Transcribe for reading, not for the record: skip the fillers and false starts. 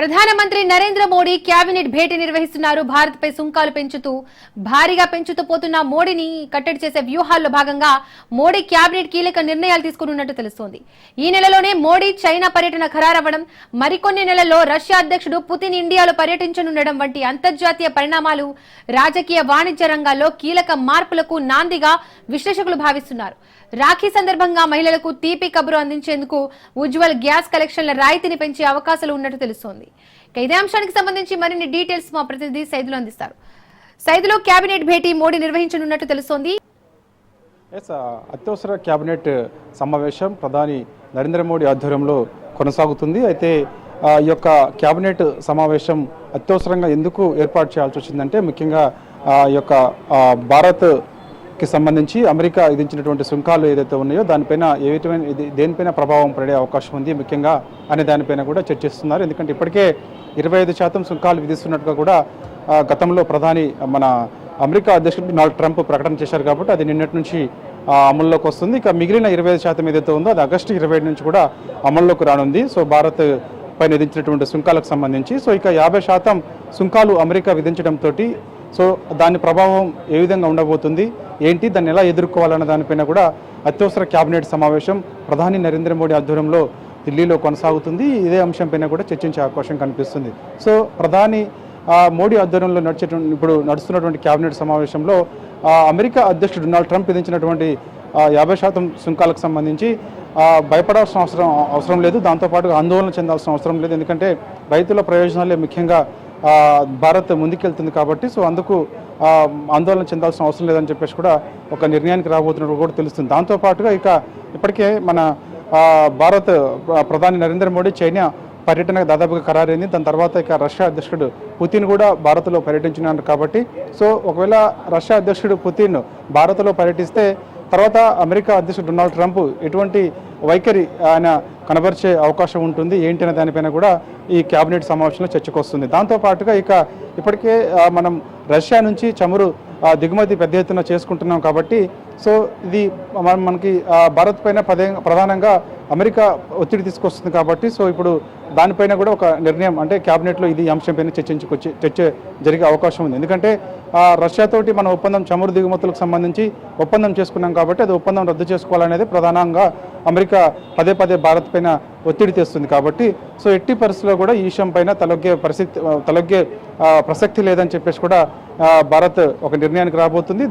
ప్రధానమంత్రి నరేంద్ర మోడీ కేబినెట్ భేటీ నిర్వహిస్తున్నారు. భారత్పై సుంకాలు భారీగా పెంచుతూ పోతున్న మోడీని కట్టడి చేసే వ్యూహాల్లో భాగంగా మోడీ కేబినెట్ కీలక నిర్ణయాలు తీసుకున్నట్టు తెలుస్తోంది. ఈ నెలలోనే మోడీ చైనా పర్యటన ఖరారవ్వడం, మరికొన్ని నెలల్లో రష్యా అధ్యక్షుడు పుతిన్ ఇండియాలో పర్యటించనుండడం వంటి అంతర్జాతీయ పరిణామాలు రాజకీయ వాణిజ్య రంగాల్లో కీలక మార్పులకు నాందిగా విశ్లేషకులు భావిస్తున్నారు. రాఖీ సందర్భంగా మహిళలకు తీపి కబురు అందించేందుకు ఉజ్వల్ గ్యాస్ కలెక్షన్ల రాయితీని పెంచే అవకాశాలు ఉన్నట్టు తెలుస్తోంది. ఇదే అంశానికి సంబంధించి మరిన్ని డీటెయిల్స్ మా ప్రతినిధి సైదులు అందిస్తారు. సైదులో కేబినెట్ భేటీ మోడీ నిర్వహించనున్నట్టు తెలుస్తోంది. అత్యవసర కేబినెట్ సమావేశం ప్రధాని నరేంద్ర మోడీ ఆధ్వర్యంలో కొనసాగుతుంది. అయితే ఈ యొక్క కేబినెట్ సమావేశం అత్యవసరంగా ఎందుకు ఏర్పాటు చేయాల్సి వచ్చిందంటే ముఖ్యంగా ఈ యొక్క భారత్కి సంబంధించి అమెరికా విధించినటువంటి సుంకాలు ఏదైతే ఉన్నాయో దానిపైన దేనిపైన ప్రభావం పడే అవకాశం ఉంది ముఖ్యంగా అనే దానిపైన కూడా చర్చిస్తున్నారు. ఎందుకంటే ఇప్పటికే 25% సుంకాలు విధిస్తున్నట్టుగా కూడా గతంలో ప్రధాని మన అమెరికా అధ్యక్షుడు డొనాల్డ్ ట్రంప్ ప్రకటన చేశారు కాబట్టి అది నిన్నటి నుంచి అమల్లోకి వస్తుంది. ఇక మిగిలిన 25% ఏదైతే ఉందో అది ఆగస్టు 27 నుంచి కూడా అమల్లోకి రానుంది. సో భారత్ పైన విధించినటువంటి సుంకాలకు సంబంధించి ఇక 50% సుంకాలు అమెరికా విధించడంతో సో దాని ప్రభావం ఏ విధంగా ఉండబోతుంది, ఏంటి, దాన్ని ఎలా ఎదుర్కోవాలన్న దానిపైన కూడా అత్యవసర కేబినెట్ సమావేశం ప్రధాని నరేంద్ర మోడీ ఆధ్వర్యంలో ఢిల్లీలో కొనసాగుతుంది. ఇదే అంశంపైన కూడా చర్చించే అవకాశం కనిపిస్తుంది. సో ప్రధాని మోడీ ఆధ్వర్యంలో ఇప్పుడు నడుస్తున్నటువంటి కేబినెట్ సమావేశంలో అమెరికా అధ్యక్షుడు డొనాల్డ్ ట్రంప్ విధించినటువంటి 50% సుంకాలకు సంబంధించి భయపడాల్సిన అవసరం లేదు, దాంతోపాటు ఆందోళన చెందాల్సిన అవసరం లేదు. ఎందుకంటే రైతుల ప్రయోజనాలే ముఖ్యంగా భారత్ ముందుకెళ్తుంది కాబట్టి సో అందుకు ఆందోళన చెందాల్సిన అవసరం లేదని చెప్పేసి కూడా ఒక నిర్ణయానికి రాబోతున్నట్టు కూడా తెలుస్తుంది. దాంతోపాటుగా ఇప్పటికే మన భారత్ ప్రధాని నరేంద్ర మోడీ చైనా పర్యటన దాదాపుగా ఖరారైంది. దాని తర్వాత రష్యా అధ్యక్షుడు పుతిన్ కూడా భారత్లో పర్యటించినారు కాబట్టి సో ఒకవేళ రష్యా అధ్యక్షుడు పుతిన్ భారత్లో పర్యటిస్తే తర్వాత అమెరికా అధ్యక్షుడు డొనాల్డ్ ట్రంప్ ఎటువంటి వైఖరి ఆయన కనబరిచే అవకాశం ఉంటుంది ఏంటి అనే దానిపైన కూడా ఈ కేబినెట్ సమావేశంలో చర్చకు వస్తుంది. దాంతోపాటుగా ఇప్పటికే మనం రష్యా నుంచి చమురు దిగుమతి పెద్ద ఎత్తున చేసుకుంటున్నాం కాబట్టి సో ఇది మనకి భారత్ పైన ప్రధానంగా అమెరికా ఒత్తిడి తీసుకొస్తుంది కాబట్టి సో ఇప్పుడు దానిపైన కూడా ఒక నిర్ణయం అంటే క్యాబినెట్లో ఇది అంశం పైన చర్చ జరిగే అవకాశం ఉంది. ఎందుకంటే రష్యాతోటి మన ఒప్పందం చమురు దిగుమతులకు సంబంధించి ఒప్పందం చేసుకున్నాం కాబట్టి అది ఒప్పందం రద్దు చేసుకోవాలనేది ప్రధానంగా అమెరికా పదే భారత్ పైన ఒత్తిడి తెస్తుంది కాబట్టి సో ఎట్టి పరిస్థితుల్లో కూడా ఈ విషయం పైన తలొగ్గే ప్రసక్తి లేదని చెప్పేసి కూడా భారత్ ఒక నిర్ణయానికి రాబోతుంది.